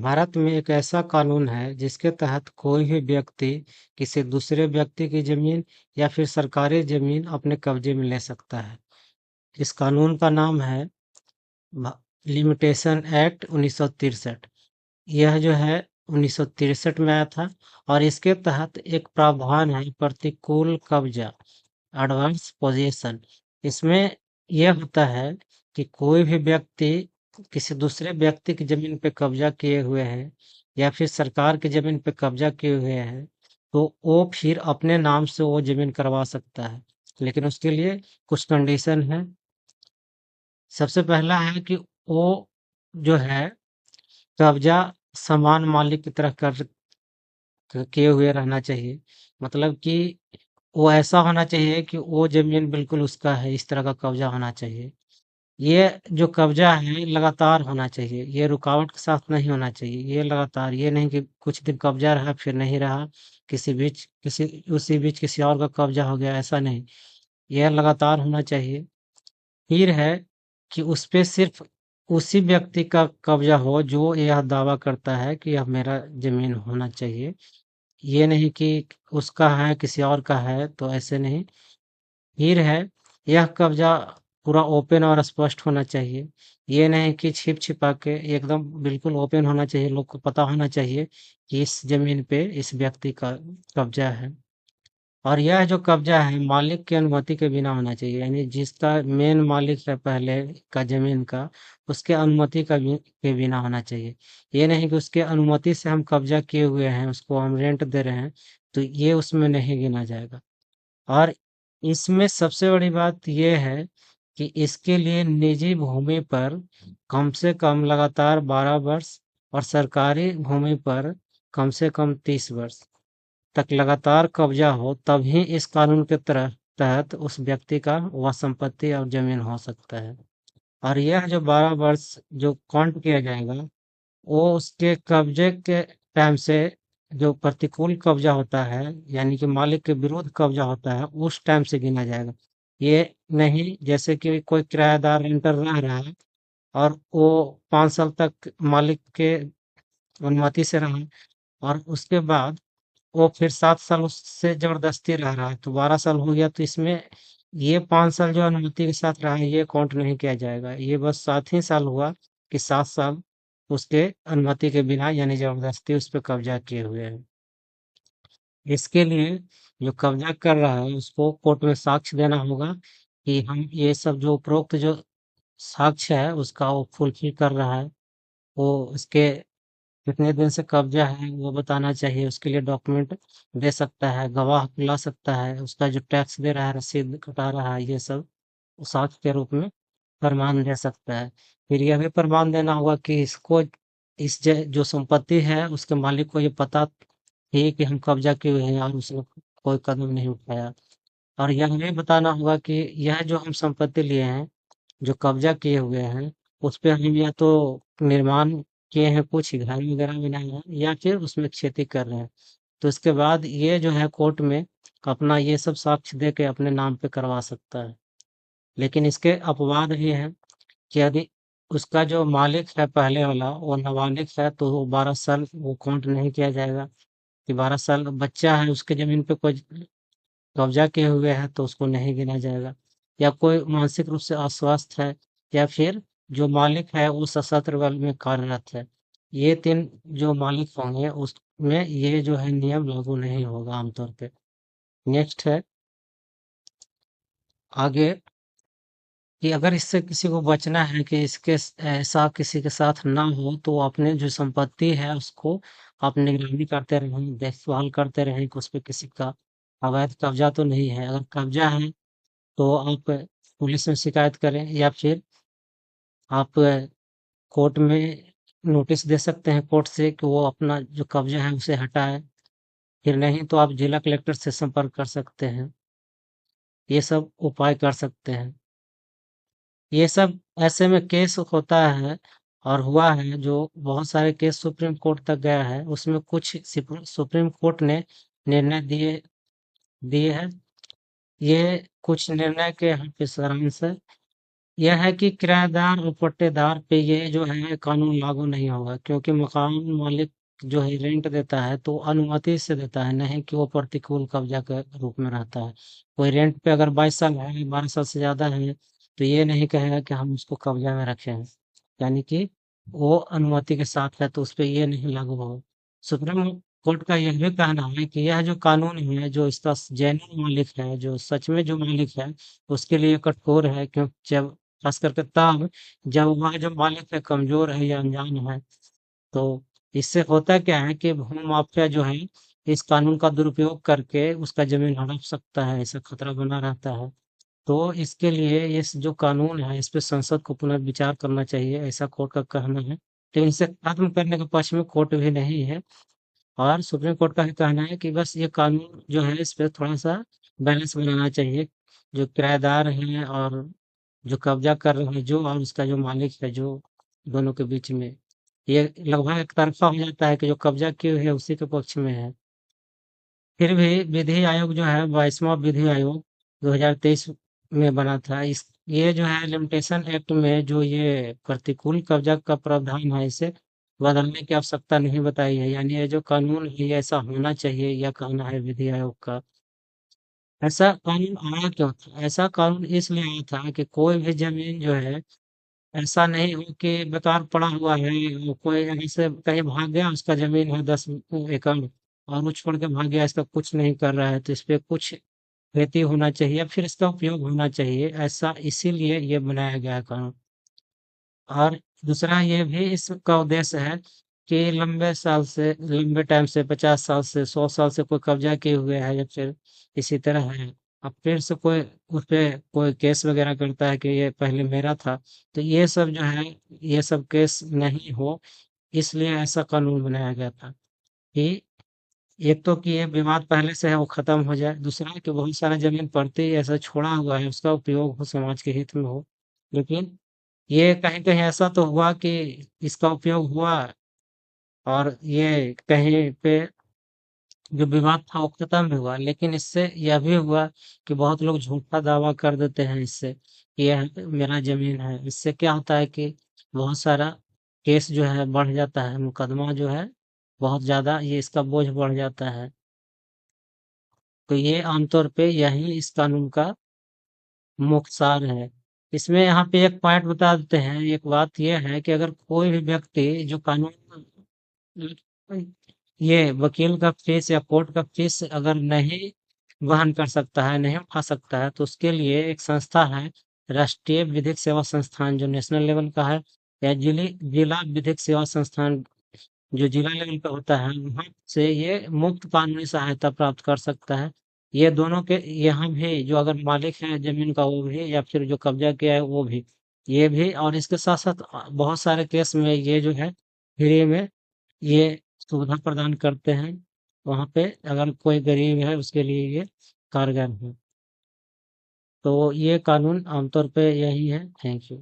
भारत में एक ऐसा कानून है जिसके तहत कोई भी व्यक्ति किसी दूसरे व्यक्ति की जमीन या फिर सरकारी जमीन अपने कब्जे में ले सकता है। इस कानून का नाम है लिमिटेशन एक्ट 1963। यह जो है 1963 में आया था और इसके तहत एक प्रावधान है प्रतिकूल कब्जा, एडवांस पोजीशन। इसमें यह होता है कि कोई भी व्यक्ति किसी दूसरे व्यक्ति की जमीन पे कब्जा किए हुए है या फिर सरकार की जमीन पे कब्जा किए हुए है, तो वो फिर अपने नाम से वो जमीन करवा सकता है। लेकिन उसके लिए कुछ कंडीशन है। सबसे पहला है कि वो जो है कब्जा समान मालिक की तरह कर किए हुए रहना चाहिए। मतलब कि वो ऐसा होना चाहिए कि वो जमीन बिल्कुल उसका है, इस तरह का कब्जा होना चाहिए। ये जो कब्जा है लगातार होना चाहिए, ये रुकावट के साथ नहीं होना चाहिए। ये लगातार, ये नहीं कि कुछ दिन कब्जा रहा फिर नहीं रहा, किसी उसी बीच किसी और का कब्जा हो गया, ऐसा नहीं। यह लगातार होना चाहिए। फिर है कि उस पे सिर्फ उसी व्यक्ति का कब्जा हो जो यह दावा करता है कि यह मेरा जमीन होना चाहिए। ये नहीं कि उसका है किसी और का है, तो ऐसे नहीं। फिर है यह कब्जा पूरा ओपन और स्पष्ट होना चाहिए। ये नहीं कि छिप छिपा के, एकदम बिल्कुल ओपन होना चाहिए। लोग को पता होना चाहिए कि इस जमीन पे इस व्यक्ति का कब्जा है। और यह जो कब्जा है मालिक की अनुमति के बिना होना चाहिए, यानी जिसका मेन मालिक है पहले का जमीन का, उसके अनुमति के बिना होना चाहिए। ये नहीं कि उसके अनुमति से हम कब्जा किए हुए हैं, उसको हम रेंट दे रहे हैं, तो ये उसमें नहीं गिना जाएगा। और इसमें सबसे बड़ी बात यह है कि इसके लिए निजी भूमि पर कम से कम लगातार 12 वर्ष और सरकारी भूमि पर कम से कम 30 वर्ष तक लगातार कब्जा हो, तभी इस कानून के तहत उस व्यक्ति का वह संपत्ति और जमीन हो सकता है। और यह जो 12 वर्ष जो काउंट किया जाएगा, वो उसके कब्जे के टाइम से, जो प्रतिकूल कब्जा होता है यानी कि मालिक के विरुद्ध कब्जा होता है, उस टाइम से गिना जाएगा। ये नहीं जैसे कि कोई किराएदार रेंटर रह रहा है और वो 5 साल तक मालिक के अनुमति से रहा और उसके बाद वो फिर 7 साल उससे जबरदस्ती रह रहा है, तो 12 साल हो गया। तो इसमें ये 5 साल जो अनुमति के साथ रहा है, ये काउंट नहीं किया जाएगा। ये बस 7 ही साल हुआ कि 7 साल उसके अनुमति के बिना यानी जबरदस्ती उस पर कब्जा किए हुए हैं। इसके लिए जो कब्जा कर रहा है उसको कोर्ट में साक्ष्य देना होगा कि हम ये सब जो उपरोक्त जो साक्ष्य है उसका वो फुलफिल कर रहा है। वो उसके कितने दिन से कब्जा है वो बताना चाहिए। उसके लिए डॉक्यूमेंट दे सकता है, गवाह ला सकता है, उसका जो टैक्स दे रहा है, रसीद कटा रहा है, ये सब साक्ष्य के रूप में प्रमाण दे सकता है। फिर यह भी प्रमाण देना होगा कि इसको जो संपत्ति है उसके मालिक को ये पता थी कि हम कब्जा किए हुए हैं और उसने कोई कदम नहीं उठाया। और यह भी बताना होगा कि यह जो हम संपत्ति लिए हैं, जो कब्जा किए हुए हैं, उस पे हम या तो निर्माण किए हैं, कुछ घर वगैरह बनाए हैं, या फिर उसमें खेती कर रहे हैं। तो इसके बाद ये जो है कोर्ट में अपना ये सब साक्ष्य दे के अपने नाम पे करवा सकता है। लेकिन इसके अपवाद भी हैं कि यदि उसका जो मालिक है पहले वाला वो नाबालिग है, तो वो 12 साल वो काउंट नहीं किया जाएगा। कि 12 साल बच्चा है उसके जमीन पे कोई कब्जा किए हुए हैं, तो उसको नहीं गिना जाएगा। या कोई मानसिक रूप से अस्वस्थ है, या फिर जो मालिक है वो सशस्त्र बल में कार्यरत है, ये तीन जो मालिक होंगे उसमें ये जो है नियम लागू नहीं होगा आमतौर पे। नेक्स्ट है आगे कि अगर इससे किसी को बचना है कि ऐसा किसी के साथ ना हो, तो वो अपने जो संपत्ति है उसको आप निगरानी करते रहें, देखभाल करते रहें कि उस पे किसी का अवैध कब्जा तो नहीं है। अगर कब्जा है तो आप पुलिस में शिकायत करें, या फिर आप कोर्ट में नोटिस दे सकते हैं कोर्ट से कि वो अपना जो कब्जा है उसे हटाए। फिर नहीं तो आप जिला कलेक्टर से संपर्क कर सकते हैं। ये सब उपाय कर सकते हैं। ये सब ऐसे में केस होता है और हुआ है, जो बहुत सारे केस सुप्रीम कोर्ट तक गया है। उसमें कुछ सुप्रीम कोर्ट ने निर्णय दिए दिए हैं। ये कुछ निर्णय के यहाँ पे सारांश है। यह है कि किराएदार और पट्टेदार पे ये जो है कानून लागू नहीं होगा, क्योंकि मकान मालिक जो है रेंट देता है तो अनुमति से देता है, नहीं कि वो प्रतिकूल कब्जा के रूप में रहता है। कोई रेंट पे अगर 22 साल है, 12 साल से ज्यादा है, तो ये नहीं कहेगा कि हम उसको कब्जा में रखे हैं, यानी कि वो अनुमति के साथ है, तो उस पे ये नहीं लागू होगा। सुप्रीम कोर्ट का यह भी कहना है कि यह जो कानून है, जो इसका जेन्युइन मालिक है, जो सच में जो मालिक है, उसके लिए कठोर है, क्योंकि जब खास करके तब जब वह जो मालिक है कमजोर है या अनजान है। तो इससे होता क्या है कि भूमि माफिया जो है इस कानून का दुरुपयोग करके उसका जमीन हड़प सकता है, ऐसा खतरा बना रहता है। तो इसके लिए इस जो कानून है इस पे संसद को पुनर्विचार करना चाहिए, ऐसा कोर्ट का कहना है। लेकिन इसे खत्म करने के पक्ष में कोर्ट भी नहीं है, और सुप्रीम कोर्ट का भी कहना है कि बस ये कानून जो है इस पे थोड़ा सा बैलेंस बनाना चाहिए। जो किराएदार हैं और जो कब्जा कर रहे हैं जो, और उसका जो मालिक है जो, दोनों के बीच में ये लगभग एक तरफा हो जाता है कि जो कब्जा किए हुए है उसी के पक्ष में है। फिर भी विधि आयोग जो है 22वां विधि आयोग 2023 में बना था, इस ये जो है लिमिटेशन एक्ट में जो ये प्रतिकूल कब्जा का प्रावधान है, इसे बदलने की आवश्यकता नहीं बताई है, यानी ये जो कानून है ये ऐसा होना चाहिए, यह कहना है विधि आयोग का। ऐसा कानून आया क्यों था? ऐसा कानून इसलिए आया था कि कोई भी जमीन जो है ऐसा नहीं हो कि बेकार पड़ा हुआ है, वो कोई यहाँ से कहीं भाग गया, उसका जमीन है 10 एकड़ और वो छोड़ के भाग गया, इसका कुछ नहीं कर रहा है, तो इस पे कुछ खेती होना चाहिए, फिर इसका उपयोग होना चाहिए, ऐसा इसीलिए ये बनाया गया है कानून। और दूसरा ये भी इसका उद्देश्य है कि लंबे टाइम से 50 साल से 100 साल से कोई कब्जा किए हुए है या फिर इसी तरह है, अब फिर से कोई उस पे कोई केस वगैरह करता है कि ये पहले मेरा था, तो ये सब जो है ये सब केस नहीं हो, इसलिए ऐसा कानून बनाया गया था कि एक तो कि ये विवाद पहले से है वो खत्म हो जाए, दूसरा है कि बहुत सारा जमीन पड़ती ही ऐसा छोड़ा हुआ है, उसका उपयोग हो समाज के हित में हो। लेकिन ये कहीं कहीं ऐसा तो हुआ कि इसका उपयोग हुआ, और ये कहीं पे जो विवाद था वो खत्म भी हुआ, लेकिन इससे यह भी हुआ कि बहुत लोग झूठा दावा कर देते हैं इससे कि यह मेरा जमीन है। इससे क्या होता है कि बहुत सारा केस जो है बढ़ जाता है, मुकदमा जो है बहुत ज्यादा ये इसका बोझ बढ़ जाता है। तो ये आमतौर पे यही इस कानून का मुख्य सार है। इसमें यहाँ पे एक पॉइंट बता देते हैं, एक बात यह है कि अगर कोई भी व्यक्ति जो कानून ये वकील का फीस या कोर्ट का फीस अगर नहीं वहन कर सकता है, नहीं उठा सकता है, तो उसके लिए एक संस्था है, राष्ट्रीय विधिक सेवा संस्थान, जो नेशनल लेवल का है, या जिला विधिक सेवा संस्थान जो जिला लेवल पे होता है, वहाँ से ये मुफ्त कानूनी सहायता प्राप्त कर सकता है। ये दोनों के यहाँ भी जो अगर मालिक है जमीन का वो भी, या फिर जो कब्जा किया है वो भी, ये भी, और इसके साथ साथ बहुत सारे केस में ये जो है फ्री में ये सुविधा प्रदान करते हैं। वहाँ पे अगर कोई गरीब है उसके लिए ये कारगर है। तो ये कानून आमतौर पे यही है। Thank you.